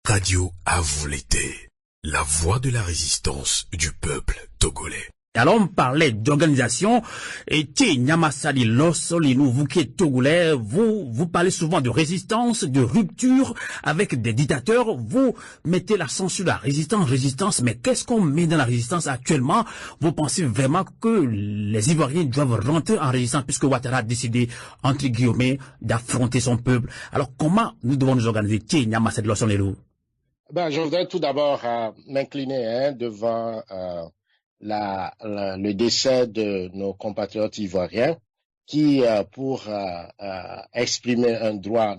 Radio a vous l'été, la voix de la résistance du peuple togolais. Alors on parlait d'organisation et Nyamassali Lossolino, vous qui êtes togolais, vous parlez souvent de résistance, de rupture avec des dictateurs, vous mettez l'accent sur la résistance, mais qu'est-ce qu'on met dans la résistance actuellement? Vous pensez vraiment que les Ivoiriens doivent rentrer en résistance puisque Ouattara a décidé, entre guillemets, d'affronter son peuple? Alors comment nous devons nous organiser? Nyamassali Lossolino. Je voudrais tout d'abord m'incliner devant le décès de nos compatriotes ivoiriens qui, pour exprimer un droit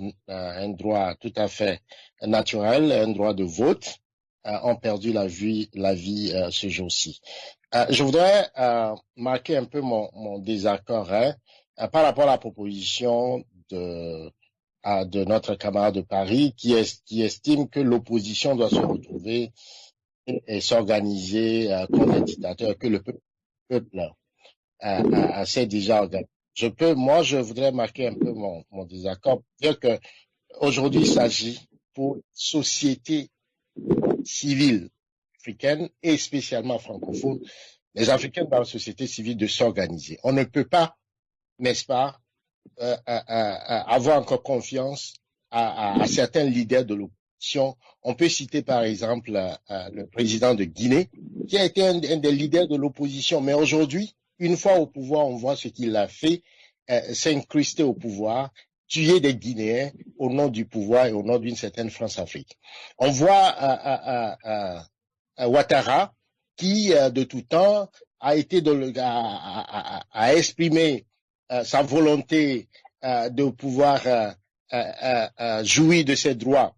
tout à fait naturel, un droit de vote, ont perdu la vie ce jour-ci. Je voudrais marquer un peu mon désaccord par rapport à la proposition de notre camarade de Paris qui estime que l'opposition doit se retrouver et s'organiser contre les dictateurs, que le peuple s'est déjà organisé. Je voudrais marquer un peu mon désaccord, dire que aujourd'hui il s'agit pour société civile africaine et spécialement francophone, les Africains dans la société civile de s'organiser. On ne peut pas, n'est-ce pas, avoir encore confiance à certains leaders de l'opposition. On peut citer par exemple le président de Guinée, qui a été un des leaders de l'opposition, mais aujourd'hui, une fois au pouvoir, on voit ce qu'il a fait, s'incruster au pouvoir, tuer des Guinéens au nom du pouvoir et au nom d'une certaine France-Afrique. On voit Ouattara, qui de tout temps a été a exprimé sa volonté de pouvoir jouir de ses droits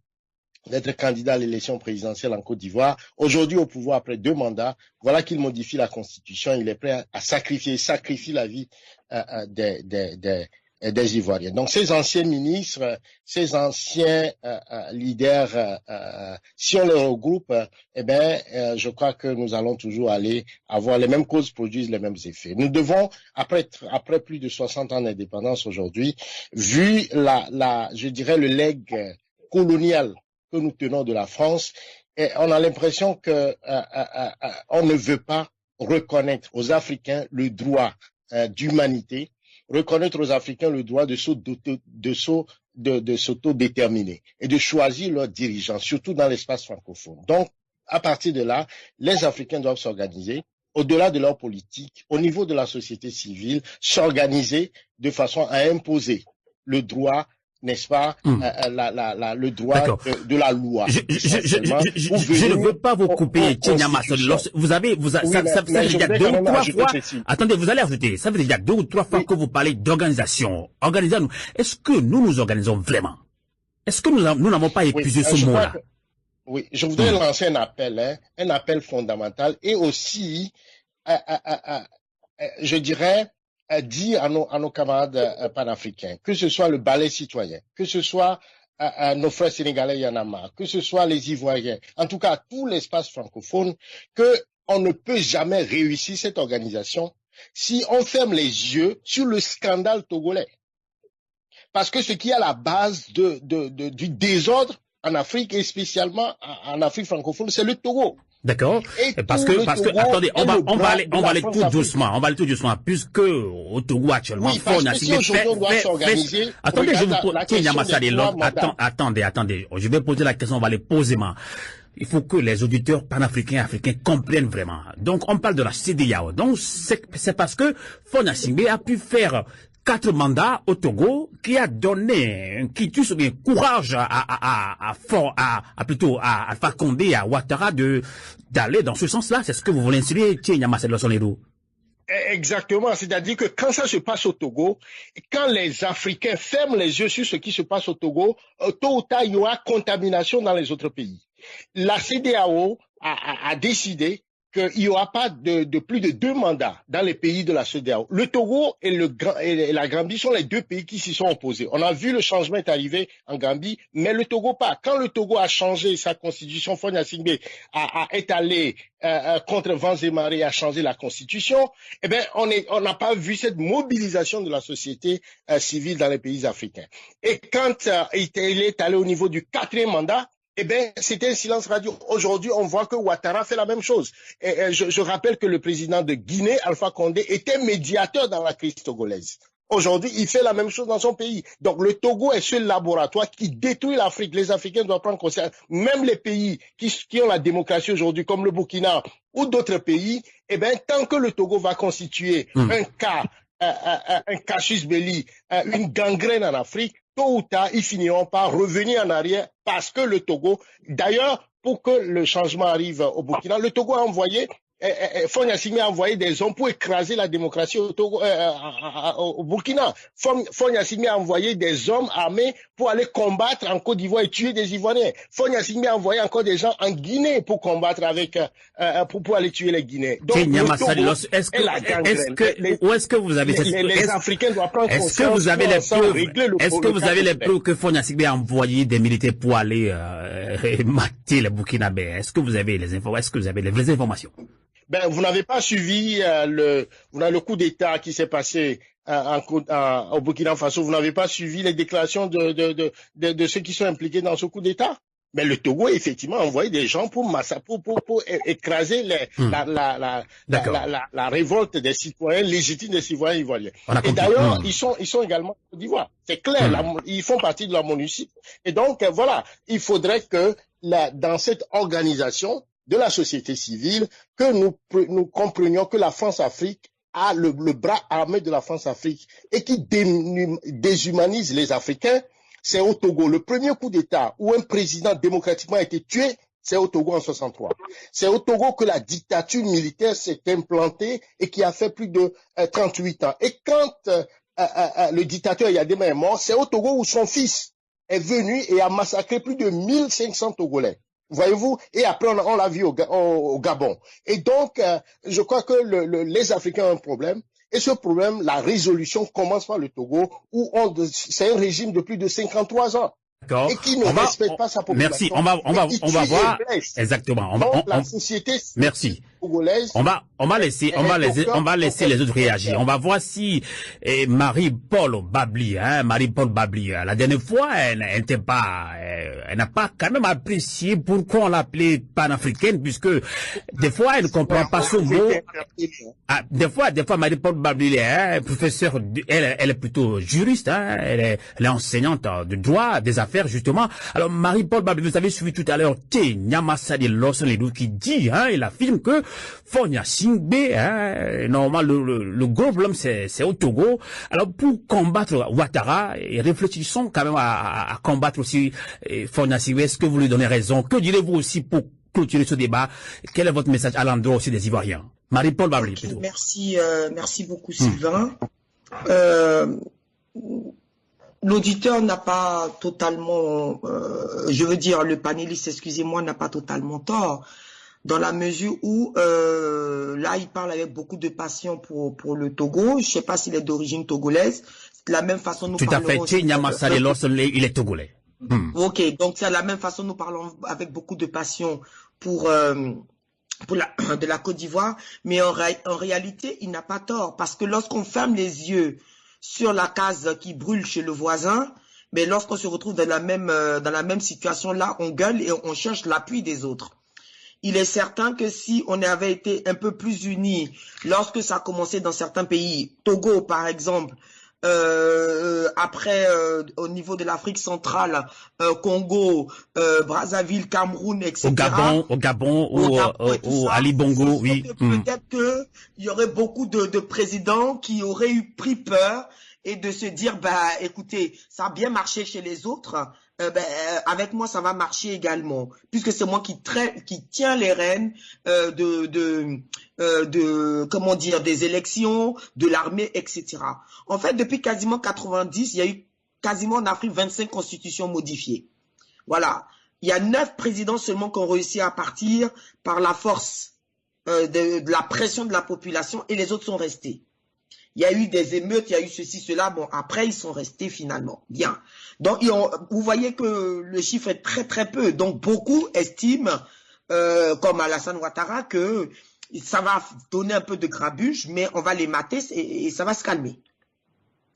d'être candidat à l'élection présidentielle en Côte d'Ivoire. Aujourd'hui au pouvoir après 2 mandats, voilà qu'il modifie la Constitution. Il est prêt à sacrifie la vie des Ivoiriens. Donc ces anciens ministres, ces anciens leaders, si on les regroupe, je crois que nous allons toujours aller avoir les mêmes causes produisent les mêmes effets. Nous devons, après plus de 60 ans d'indépendance aujourd'hui, vu je dirais le legs colonial que nous tenons de la France, et on a l'impression que on ne veut pas reconnaître aux Africains le droit d'humanité, reconnaître aux Africains le droit de s'autodéterminer et de choisir leurs dirigeants, surtout dans l'espace francophone. Donc, à partir de là, les Africains doivent s'organiser, au-delà de leur politique, au niveau de la société civile, s'organiser de façon à imposer le droit, n'est-ce pas, le droit de la loi. Je ne veux pas vous couper, Nyamassali. Vous avez ça fait déjà 2 ou 3 fois. Attendez, vous allez ajouter. Ça fait déjà 2 ou 3 fois que vous parlez d'organisation. Organisons-nous. Est-ce que nous organisons vraiment? Est-ce que nous n'avons pas épuisé ce mot-là? Oui, je voudrais lancer un appel fondamental et aussi, je dirais, dire à nos camarades panafricains, que ce soit le ballet citoyen, que ce soit nos frères sénégalais Yanama, que ce soit les Ivoiriens, en tout cas tout l'espace francophone, que on ne peut jamais réussir cette organisation si on ferme les yeux sur le scandale togolais. Parce que ce qui est à la base du désordre en Afrique et spécialement en Afrique francophone, c'est le Togo. D'accord. Parce que, attendez, on va aller tout doucement, puisque au Togo actuellement, oui, parce que si aujourd'hui on doit s'organiser, attendez, je vous pose, attendez, je vais poser la question, on va aller posément. Il faut que les auditeurs panafricains, africains comprennent vraiment. Donc, on parle de la CEDEAO. Donc, c'est parce que Faure Gnassingbé a pu faire 4 mandats au Togo, qui a donné un quitus ou bien courage à Alpha Condé, à Ouattara d'aller dans ce sens-là. C'est ce que vous voulez insinuer, Nyamassali Lossolino? Exactement, c'est-à-dire que quand ça se passe au Togo, quand les Africains ferment les yeux sur ce qui se passe au Togo, tôt ou tard, il y aura contamination dans les autres pays. La CEDEAO a décidé qu'il n'y aura pas de plus de 2 mandats dans les pays de la CEDEAO. Le Togo et la Gambie sont les 2 pays qui s'y sont opposés. On a vu le changement est arrivé en Gambie, mais le Togo pas. Quand le Togo a changé sa constitution, Faure Gnassingbé est allé contre vents et marées, a changé la constitution, on n'a pas vu cette mobilisation de la société civile dans les pays africains. Et quand il est allé au niveau du 4e mandat, eh bien, c'était un silence radio. Aujourd'hui, on voit que Ouattara fait la même chose. Et je rappelle que le président de Guinée, Alpha Condé, était médiateur dans la crise togolaise. Aujourd'hui, il fait la même chose dans son pays. Donc, le Togo est ce laboratoire qui détruit l'Afrique. Les Africains doivent prendre conscience. Même les pays qui ont la démocratie aujourd'hui, comme le Burkina ou d'autres pays, eh bien, tant que le Togo va constituer un cas, un casus belli, une gangrène en Afrique, tôt ou tard, ils finiront par revenir en arrière parce que le Togo, d'ailleurs, pour que le changement arrive au Burkina, le Togo a envoyé, Faure Gnassingbé a envoyé des hommes pour écraser la démocratie au Burkina. Faure Gnassingbé a envoyé des hommes armés pour aller combattre en Côte d'Ivoire et tuer des Ivoiriens. Faure Gnassingbé a envoyé encore des gens en Guinée pour combattre avec, pour aller tuer les Guinéens. Donc, où est-ce que vous avez les Africains doivent prendre conscience. Est-ce que vous avez les preuves? Est-ce que vous avez les preuves que Faure Gnassingbé a envoyé des militaires pour aller mater les Burkinabés? Est-ce que vous avez les informations? Est-ce que vous avez les vraies informations? Ben, vous n'avez pas suivi le coup d'État qui s'est passé au Burkina Faso. Vous n'avez pas suivi les déclarations de ceux qui sont impliqués dans ce coup d'État. Mais le Togo, effectivement, a envoyé des gens pour écraser la révolte des citoyens légitimes des citoyens ivoiriens. Et d'ailleurs, ils sont également en Côte d'Ivoire. C'est clair, ils font partie de la MONUSCO. Et donc, voilà, il faudrait que dans cette organisation de la société civile, que nous comprenions que la France-Afrique a le bras armé de la France-Afrique et qui déshumanise les Africains. C'est au Togo. Le premier coup d'État où un président démocratiquement a été tué, c'est au Togo en 63. C'est au Togo que la dictature militaire s'est implantée et qui a fait plus de 38 ans. Et quand le dictateur Yadema est mort, c'est au Togo où son fils est venu et a massacré plus de 1500 Togolais. Voyez-vous, et après on l'a vu au Gabon. Et donc, je crois que les Africains ont un problème. Et ce problème, la résolution commence par le Togo, où c'est un régime de plus de 53 ans. Et qui ne respecte pas sa population. Merci. On va voir. Exactement. La société. Merci. Congolaise. On va laisser les autres réagir. On va voir si Marie-Paul Babli, la dernière fois, elle n'a pas quand même apprécié pourquoi on l'appelait panafricaine, puisque des fois elle ne comprend pas ce mot. Des fois Marie-Paul Babli, professeure, elle est plutôt juriste, elle est enseignante de droit, des affaires justement. Alors Marie-Paul Babli, vous avez suivi tout à l'heure Nyamasadi Losselidou qui dit, il affirme que Faure Gnassingbé, normalement le gros problème c'est au Togo. Alors pour combattre Ouattara, réfléchissons quand même à combattre aussi Faure Gnassingbé. Est-ce que vous lui donnez raison? Que direz-vous aussi pour clôturer ce débat? Quel est votre message à l'endroit aussi des Ivoiriens? Marie-Paul Babli, plutôt. Merci beaucoup Sylvain. L'auditeur n'a pas totalement, je veux dire le panéliste, excusez-moi, n'a pas totalement tort. Dans la mesure où, là, il parle avec beaucoup de passion pour le Togo. Je sais pas s'il est d'origine togolaise. De la même façon, nous parlons... Tout à fait. Il est togolais. Ok, donc c'est de la même façon, nous parlons avec beaucoup de passion de la Côte d'Ivoire. Mais en réalité, il n'a pas tort. Parce que lorsqu'on ferme les yeux sur la case qui brûle chez le voisin, mais lorsqu'on se retrouve dans la même situation, là, on gueule et on cherche l'appui des autres. Il est certain que si on avait été un peu plus unis lorsque ça a commencé dans certains pays, Togo par exemple, après au niveau de l'Afrique centrale, Congo, Brazzaville, Cameroun, etc. Au Gabon ou Ali Bongo, oui. Peut-être qu'il y aurait beaucoup de présidents qui auraient pris peur et de se dire, écoutez, ça a bien marché chez les autres, avec moi ça va marcher également, puisque c'est moi qui tiens les rênes comment dire, des élections, de l'armée, etc. En fait, depuis quasiment 90, il y a eu quasiment en Afrique 25 constitutions modifiées. Voilà. Il y a 9 présidents seulement qui ont réussi à partir par la force de la pression de la population et les autres sont restés. Il y a eu des émeutes, il y a eu ceci, cela. Bon, après, ils sont restés finalement. Bien. Donc, vous voyez que le chiffre est très, très peu. Donc, beaucoup estiment, comme Alassane Ouattara, que ça va donner un peu de grabuge, mais on va les mater et ça va se calmer.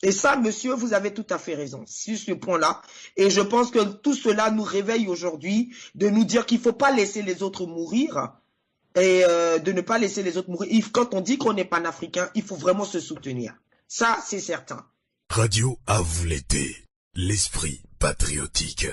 Et ça, monsieur, vous avez tout à fait raison sur ce point-là. Et je pense que tout cela nous réveille aujourd'hui de nous dire qu'il ne faut pas laisser les autres mourir et de ne pas laisser les autres mourir. Quand on dit qu'on est panafricain, il faut vraiment se soutenir. Ça, c'est certain. Radio à vous l'été, l'esprit patriotique.